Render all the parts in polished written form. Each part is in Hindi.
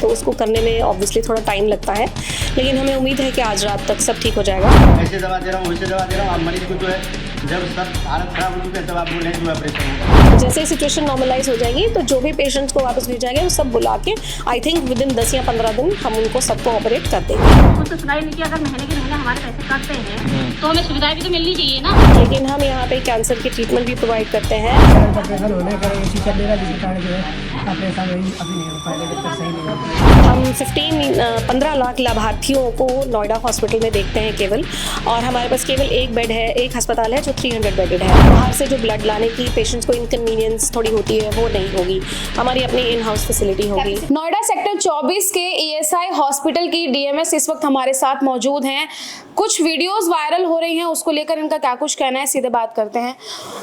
तो उसको करने में ऑब्वियसली थोड़ा टाइम लगता है, लेकिन हमें उम्मीद है कि आज रात तक सब ठीक हो जाएगा। ऐसे दवा दे रहा हूँ, वैसे दवा दे रहा हूँ। आप मरीज को जो है जब सब हालत खराब हो चुकी है तब आप बोले जो ऑपरेशन होगा। जैसे ही सिचुएशन नॉर्मलाइज हो जाएगी तो जो भी पेशेंट्स को वापस भेजाएंगे वो सब बुला के आई थिंक विद इन 10 या 15 दिन हम उनको सबको ऑपरेट कर देंगे। कुछ तो सुनाई नहीं कि अगर महीने के महीने हमारे पैसे कटते हैं तो हमें सुविधाएं भी तो मिलनी चाहिए ना। लेकिन हम यहाँ पे कैंसर की ट्रीटमेंट भी प्रोवाइड करते हैं। ऑपरेशन होने का एसी चल रहा है जिसके कारण जो है ऑपरेशन अभी नहीं हो पाएगा जब तक सही नहीं होगा। हम 15 लाख लाभार्थियों को नोएडा हॉस्पिटल में देखते हैं केवल, और हमारे पास केवल एक बेड है, एक अस्पताल है जो 300 बेडेड है। बाहर से जो ब्लड लाने की पेशेंट्स को इनकन्वीनियंस थोड़ी होती है वो नहीं होगी, हमारी अपनी इन हाउस फैसिलिटी होगी। नोएडा सेक्टर 24 के ईएसआई हॉस्पिटल की डीएमएस इस वक्त हमारे साथ मौजूद हैं। कुछ वीडियोस वायरल हो रही हैं, उसको लेकर इनका क्या कुछ कहना है, सीधे बात करते हैं।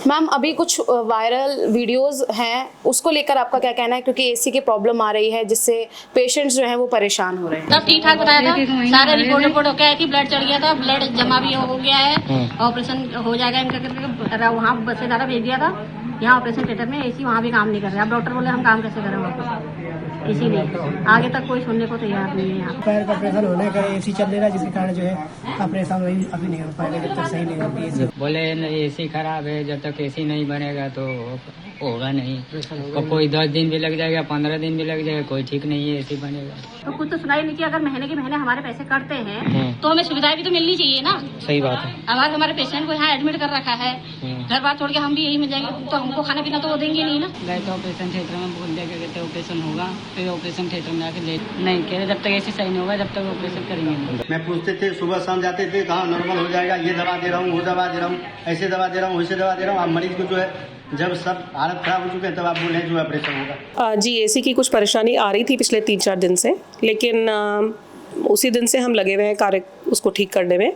मैम, अभी कुछ वायरल वीडियोस हैं, उसको लेकर आपका क्या कहना है, क्योंकि एसी की प्रॉब्लम आ रही है जिससे पेशेंट्स जो हैं वो परेशान हो रहे हैं। सब ठीक ठाक बताया था, सारे रिपोर्ट हो गया है कि ब्लड चढ़ गया था, ब्लड जमा भी हो गया है, ऑपरेशन हो जाएगा इनका करके वहाँ बस से ज़्यादा भेज दिया था। यहाँ ऑपरेशन थिएटर में एसी वहाँ भी काम नहीं कर रहा। अब डॉक्टर बोले हम काम कैसे करें वापस, इसीलिए आगे तक कोई सुनने को तैयार नहीं है। यहाँ पैर का ऑपरेशन होने का एसी चल रहा है जिसके कारण जो है ऑपरेशन अभी नहीं हो पाएगा जब तक सही नहीं होगी। बोले एसी खराब है, जब तक एसी नहीं बनेगा तो होगा नहीं। और कोई 10 दिन भी लग जाएगा, 15 दिन भी लग जाएगा, कोई ठीक नहीं है एसी बनेगा। तो कुछ तो सुनाई नहीं कि अगर महीने के महीने हमारे पैसे कटते हैं तो हमें सुविधाएं भी तो मिलनी चाहिए ना। सही बात है। अब हमारे पेशेंट को यहाँ एडमिट कर रखा है, घर बार छोड़ के हम भी यही मिल जाएंगे तो हमको खाना पीना तो वो देंगे नहीं ना। गए तो ऑपरेशन थिएटर में बोल दिया कहते ऑपरेशन होगा, फिर ऑपरेशन थिएटर में आके ले नहीं कह रहे जब तक एसी सही नहीं होगा जब तक ऑपरेशन करेंगे नहीं। मैं पूछते थे, सुबह शाम जाते थे, कहाँ नॉर्मल हो जाएगा, ये दवा दे रहा हूँ, वो दवा दे रहा हूँ, ऐसे दवा दे रहा हूँ, वैसे दवा दे रहा हूँ। आप मरीज को जो है जब सब हालत खराब हो चुकी है तब आप बोले जो ऑपरेशन होगा। जी, एसी की कुछ परेशानी आ रही थी पिछले 3-4 दिन से, लेकिन उसी दिन से हम लगे हुए हैं कार्य उसको ठीक करने में।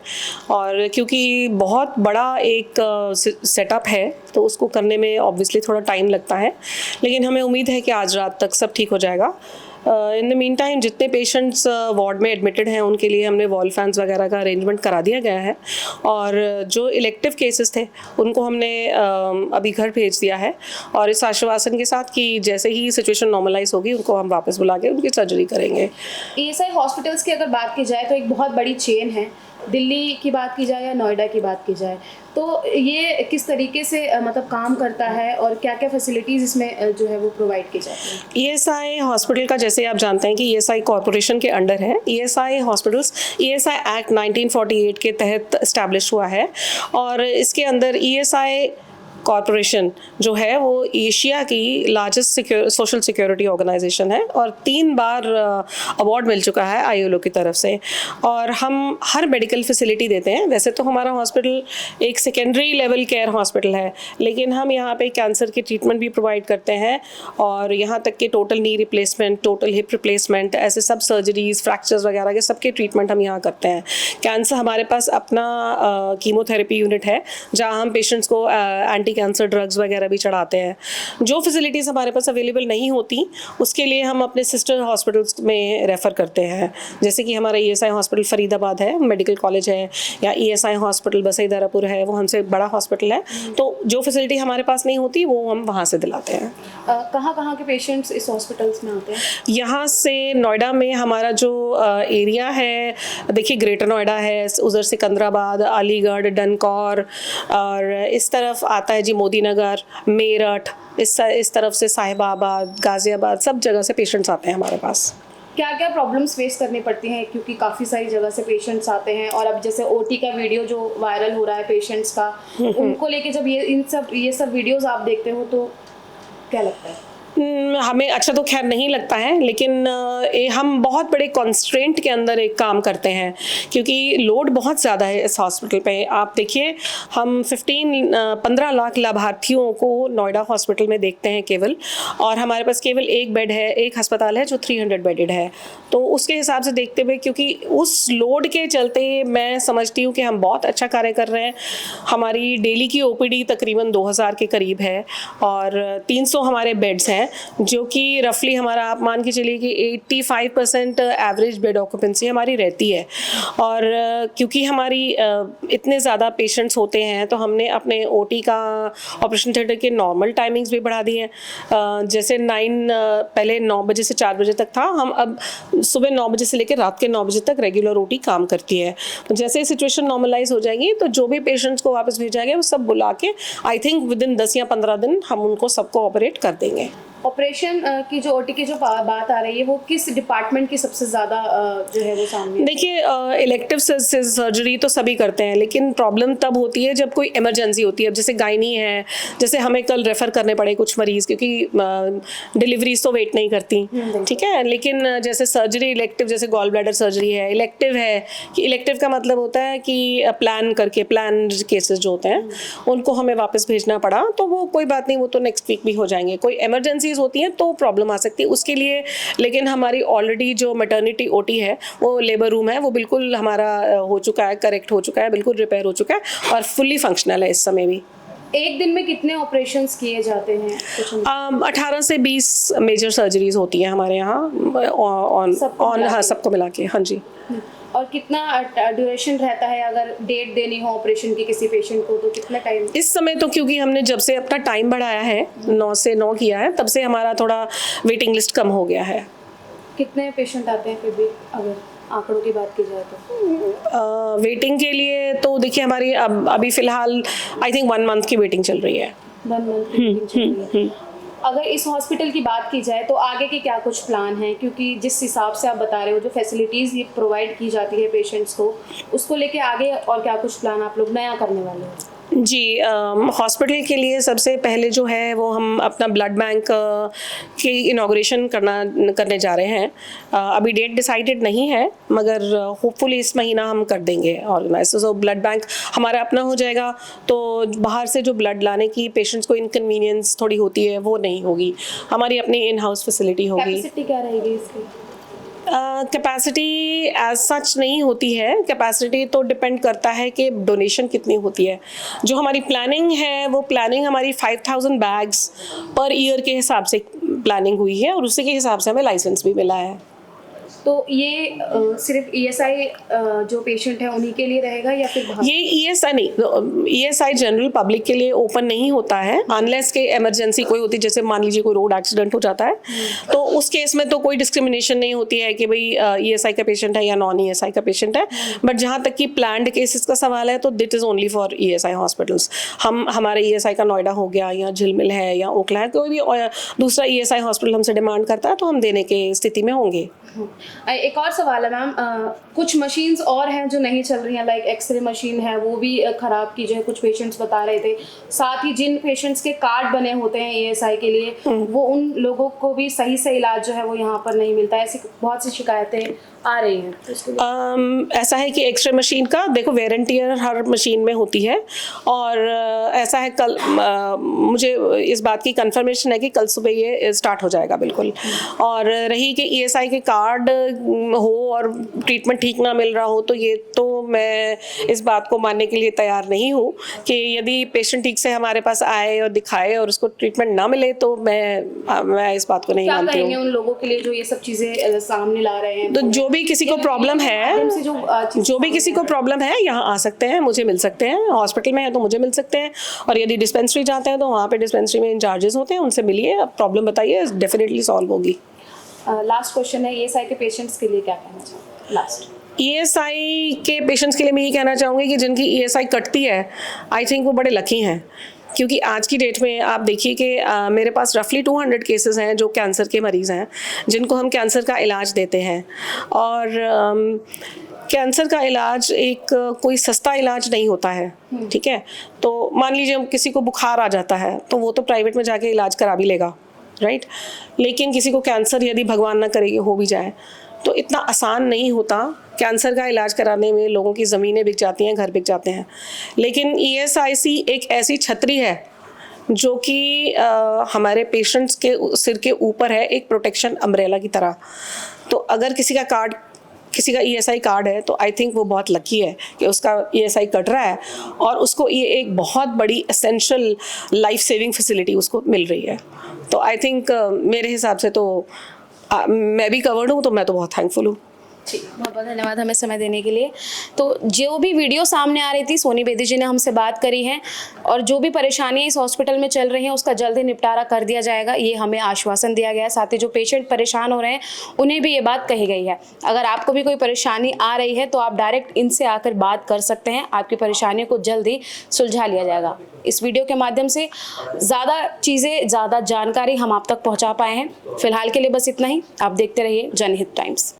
और क्योंकि बहुत बड़ा एक सेटअप है तो उसको करने में ऑब्वियसली थोड़ा टाइम लगता है, लेकिन हमें उम्मीद है कि आज रात तक सब ठीक हो जाएगा। इन द मीन टाइम जितने पेशेंट्स वार्ड में एडमिटेड हैं उनके लिए हमने वॉल फैंस वगैरह का अरेंजमेंट करा दिया गया है, और जो इलेक्टिव केसेस थे उनको हमने अभी घर भेज दिया है, और इस आश्वासन के साथ कि जैसे ही सिचुएशन नॉर्मलाइज होगी उनको हम वापस बुला के उनकी सर्जरी करेंगे। ईएसआई हॉस्पिटल्स की अगर बात की जाए तो एक बहुत बड़ी चेन है। दिल्ली की बात की जाए या नोएडा की बात की जाए तो ये किस तरीके से मतलब काम करता है और क्या क्या फैसिलिटीज़ इसमें जो है वो प्रोवाइड की जाती है? ईएसआई हॉस्पिटल का, जैसे आप जानते हैं कि ईएसआई कॉरपोरेशन के अंडर है। ईएसआई हॉस्पिटल्स ईएसआई एक्ट 1948 के तहत इस्टेब्लिश हुआ है, और इसके अंदर ईएसआई कॉरपोरेशन जो है वो एशिया की लार्जेस्ट सोशल सिक्योरिटी ऑर्गेनाइजेशन है, और 3 बार अवार्ड मिल चुका है आईएलओ की तरफ से। और हम हर मेडिकल फैसिलिटी देते हैं। वैसे तो हमारा हॉस्पिटल एक सेकेंडरी लेवल केयर हॉस्पिटल है, लेकिन हम यहाँ पे कैंसर की ट्रीटमेंट भी प्रोवाइड करते हैं, और यहाँ तक कि total knee replacement, total hip replacement, ऐसे सब सर्जरीज, फ्रैक्चर्स वगैरह के सबके ट्रीटमेंट हम यहाँ करते हैं। कैंसर हमारे पास अपना कीमोथेरेपी यूनिट है जहाँ हम पेशेंट्स को कैंसर ड्रग्स वगैरह भी चढ़ाते हैं। जो फैसिलिटीज़ हमारे पास अवेलेबल नहीं होती उसके लिए हम अपने सिस्टर हॉस्पिटल्स में रेफ़र करते हैं, जैसे कि हमारा ईएसआई हॉस्पिटल फरीदाबाद है, मेडिकल कॉलेज है, या ईएसआई हॉस्पिटल बसई दरापुर है, वो हमसे बड़ा हॉस्पिटल है। तो जो फैसिलिटी हमारे पास नहीं होती वो हम वहाँ से दिलाते हैं। कहाँ के पेशेंट्स इस हॉस्पिटल्स में आते हैं? यहाँ से नोएडा में हमारा जो एरिया है, देखिए ग्रेटर नोएडा है, उधर सिकंदराबाद, अलीगढ़, डनकौर, और इस तरफ आता है जी मोदी नगर, मेरठ, इस तरफ से साहिबाबाद, गाजियाबाद, सब जगह से पेशेंट्स आते हैं हमारे पास। क्या क्या प्रॉब्लम्स फेस करनी पड़ती हैं, क्योंकि काफ़ी सारी जगह से पेशेंट्स आते हैं, और अब जैसे ओटी का वीडियो जो वायरल हो रहा है पेशेंट्स का, उनको लेके जब ये सब वीडियोस आप देखते हो तो क्या लगता है? हमें अच्छा तो खैर नहीं लगता है, लेकिन हम बहुत बड़े कॉन्स्ट्रेंट के अंदर एक काम करते हैं, क्योंकि लोड बहुत ज़्यादा है इस हॉस्पिटल पे। आप देखिए, हम 15 लाख लाभार्थियों को नोएडा हॉस्पिटल में देखते हैं केवल, और हमारे पास केवल एक बेड है, एक अस्पताल है जो 300 बेडेड है। तो उसके हिसाब से देखते हुए, क्योंकि उस लोड के चलते मैं समझती हूँ कि हम बहुत अच्छा कार्य कर रहे हैं। हमारी डेली की ओपीडी तकरीबन 2000 के करीब है, और 300 हमारे बेड्स हैं। हैं, जो कि रफली हमारा आप मान के चलिए कि 85% एवरेज बेड ऑक्यूपेंसी हमारी रहती है। और क्योंकि हमारी इतने ज़्यादा पेशेंट्स होते हैं तो हमने अपने ओटी का ऑपरेशन थिएटर के नॉर्मल टाइमिंग्स भी बढ़ा दिए हैं। जैसे पहले 9 बजे से 4 बजे तक था, हम अब सुबह 9 बजे से लेकर रात के 9 बजे तक रेगुलर ओटी काम करती है। तो जैसे सिचुएशन नॉर्मलाइज हो जाएगी तो जो भी पेशेंट्स को वापस भेजा गया वो सब बुला के आई थिंक विद इन 10 या 15 दिन हम उनको सबको ऑपरेट कर देंगे। ऑपरेशन की जो ओटी की जो बात आ रही है वो किस डिपार्टमेंट की सबसे ज़्यादा जो है वो सामने? देखिए, इलेक्टिव सर्जरी तो सभी करते हैं, लेकिन प्रॉब्लम तब होती है जब कोई इमरजेंसी होती है। जैसे गायनी है, जैसे हमें कल रेफ़र करने पड़े कुछ मरीज़, क्योंकि डिलीवरीज तो वेट नहीं करती, ठीक है। लेकिन जैसे सर्जरी इलेक्टिव, जैसे गॉल ब्लैडर सर्जरी है, इलेक्टिव है कि इलेक्टिव का मतलब होता है कि प्लान केसेस जो होते हैं उनको हमें वापस भेजना पड़ा, तो वो कोई बात नहीं, वो तो नेक्स्ट वीक भी हो जाएंगे। कोई इमरजेंसी होती हैं तो प्रॉब्लम आ सकती है उसके लिए। लेकिन हमारी ऑलरेडी जो मैटरनिटी ओटी है, वो लेबर रूम है, वो बिल्कुल हमारा हो चुका है, करेक्ट हो चुका है, बिल्कुल रिपेयर हो चुका है और फुल्ली फंक्शनल है इस समय भी। एक दिन में कितने ऑपरेशंस किए जाते हैं? 18 से 20 मेजर सर्जरीज होती हैं हमारे यहाँ हाँ, सबको मिला के। हाँ जी। और कितना ड्यूरेशन रहता है अगर डेट देनी हो ऑपरेशन की किसी पेशेंट को, तो कितना टाइम? इस समय तो क्योंकि हमने जब से अपना टाइम बढ़ाया है, 9 से 9 किया है, तब से हमारा थोड़ा वेटिंग लिस्ट कम हो गया है। कितने पेशेंट आते हैं फिर भी अगर आंकड़ों की बात की जाए तो? वेटिंग के लिए तो देखिए हमारी अभी फ़िलहाल आई थिंक 1 मंथ की वेटिंग चल रही है। 1 मंथ की वेटिंग चल रही है। अगर इस हॉस्पिटल की बात की जाए तो आगे के क्या कुछ प्लान हैं? क्योंकि जिस हिसाब से आप बता रहे हो, जो फैसिलिटीज़ ये प्रोवाइड की जाती है पेशेंट्स को, उसको लेके आगे और क्या कुछ प्लान आप लोग नया करने वाले हो? जी, हॉस्पिटल के लिए सबसे पहले जो है वो हम अपना ब्लड बैंक की इनॉग्रेशन करने जा रहे हैं। अभी डेट डिसाइडेड नहीं है, मगर होपफुली इस महीना हम कर देंगे ऑर्गेनाइज। तो ब्लड बैंक हमारा अपना हो जाएगा, तो बाहर से जो ब्लड लाने की पेशेंट्स को इनकन्वीनियंस थोड़ी होती है वो नहीं होगी, हमारी अपनी इन हाउस फैसिलिटी होगी। कैपेसिटी क्या रहेगी इसकी? कैपेसिटी एज सच नहीं होती है। कैपेसिटी तो डिपेंड करता है कि डोनेशन कितनी होती है। जो हमारी प्लानिंग है वो प्लानिंग हमारी 5000 बैग्स पर ईयर के हिसाब से प्लानिंग हुई है और उसी के हिसाब से हमें लाइसेंस भी मिला है। तो ये सिर्फ ईएसआई जो पेशेंट है उन्हीं के लिए रहेगा या फिर बाहर? ये ईएसआई नहीं, ईएसआई जनरल पब्लिक के लिए ओपन नहीं होता है अनलेस के इमरजेंसी कोई होती है। जैसे मान लीजिए कोई रोड एक्सीडेंट हो जाता है तो उस केस में तो कोई डिस्क्रिमिनेशन नहीं होती है कि भाई ईएसआई का पेशेंट है या नॉन ईएसआई का पेशेंट है। बट जहाँ तक कि प्लान्ड केसेस का सवाल है तो that is only for ESI hospitals. हमारे ईएसआई का नोएडा हो गया या झिलमिल है या ओखला है, कोई भी दूसरा ईएसआई हॉस्पिटल हमसे डिमांड करता है तो हम देने के स्थिति में होंगे। एक और सवाल है मैम, कुछ मशीन्स और हैं जो नहीं चल रही हैं, लाइक एक्सरे मशीन है वो भी ख़राब की जो है कुछ पेशेंट्स बता रहे थे। साथ ही जिन पेशेंट्स के कार्ड बने होते हैं ईएसआई के लिए, वो उन लोगों को भी सही से इलाज जो है वो यहाँ पर नहीं मिलता है। ऐसी बहुत सी शिकायतें आ रही हैं। ऐसा है कि एक्सरे मशीन का देखो वेयर एंड टियर हर मशीन में होती है और ऐसा है कल मुझे इस बात की कंफर्मेशन है कि कल सुबह ये स्टार्ट हो जाएगा बिल्कुल। और रही कि ईएसआई के कार्ड हो और ट्रीटमेंट ठीक ना मिल रहा हो तो ये तो मैं इस बात को मानने के लिए तैयार नहीं हूँ कि यदि पेशेंट ठीक से हमारे पास आए और दिखाए और उसको ट्रीटमेंट ना मिले तो मैं इस बात को नहीं मानती हूँ। क्या कहेंगे उन लोगों के लिए जो ये सब चीज़ें सामने ला रहे हैं? तो जो भी किसी को प्रॉब्लम है यहाँ आ सकते हैं, मुझे मिल सकते हैं। हॉस्पिटल में है तो मुझे मिल सकते हैं और यदि डिस्पेंसरी जाते हैं तो वहाँ पे डिस्पेंसरी में इंचार्जेस होते हैं, उनसे मिलिए, अब प्रॉब्लम बताइए, डेफिनेटली सॉल्व होगी। लास्ट क्वेश्चन है, ईएसआई के पेशेंट्स के लिए क्या कहना चाहिए लास्ट? ईएसआई के पेशेंट्स के लिए मैं ये कहना चाहूँगी कि जिनकी ईएसआई कटती है आई थिंक वो बड़े लकी हैं, क्योंकि आज की डेट में आप देखिए कि मेरे पास रफली 200 केसेस हैं जो कैंसर के मरीज़ हैं जिनको हम कैंसर का इलाज देते हैं। और कैंसर का इलाज एक कोई सस्ता इलाज नहीं होता है, ठीक है। तो मान लीजिए किसी को बुखार आ जाता है तो वो तो प्राइवेट में जाके इलाज करा भी लेगा, राइट। लेकिन किसी को कैंसर यदि भगवान ना करे हो भी जाए तो इतना आसान नहीं होता। कैंसर का इलाज कराने में लोगों की ज़मीनें बिक जाती हैं, घर बिक जाते हैं। लेकिन ईएसआईसी एक ऐसी छतरी है जो कि हमारे पेशेंट्स के सिर के ऊपर है, एक प्रोटेक्शन अम्ब्रेला की तरह। तो अगर किसी का कार्ड किसी का ESI कार्ड है तो आई थिंक वो बहुत लकी है कि उसका ESI कट रहा है और उसको ये एक बहुत बड़ी एसेंशियल लाइफ सेविंग फैसिलिटी उसको मिल रही है। तो आई थिंक मेरे हिसाब से तो मैं भी कवर्ड हूँ, तो मैं तो बहुत थैंकफुल हूँ। बहुत बहुत धन्यवाद हमें समय देने के लिए। तो जो भी वीडियो सामने आ रही थी, सोनी बेदी जी ने हमसे बात करी है और जो भी परेशानियां इस हॉस्पिटल में चल रही हैं उसका जल्द ही निपटारा कर दिया जाएगा, ये हमें आश्वासन दिया गया है। साथ ही जो पेशेंट परेशान हो रहे हैं उन्हें भी ये बात कही गई है। अगर आपको भी कोई परेशानी आ रही है तो आप डायरेक्ट इनसे आकर बात कर सकते हैं, आपकी परेशानियों को जल्द ही सुलझा लिया जाएगा। इस वीडियो के माध्यम से ज़्यादा चीज़ें, ज़्यादा जानकारी हम आप तक पहुँचा पाए हैं। फिलहाल के लिए बस इतना ही। आप देखते रहिए जनहित टाइम्स।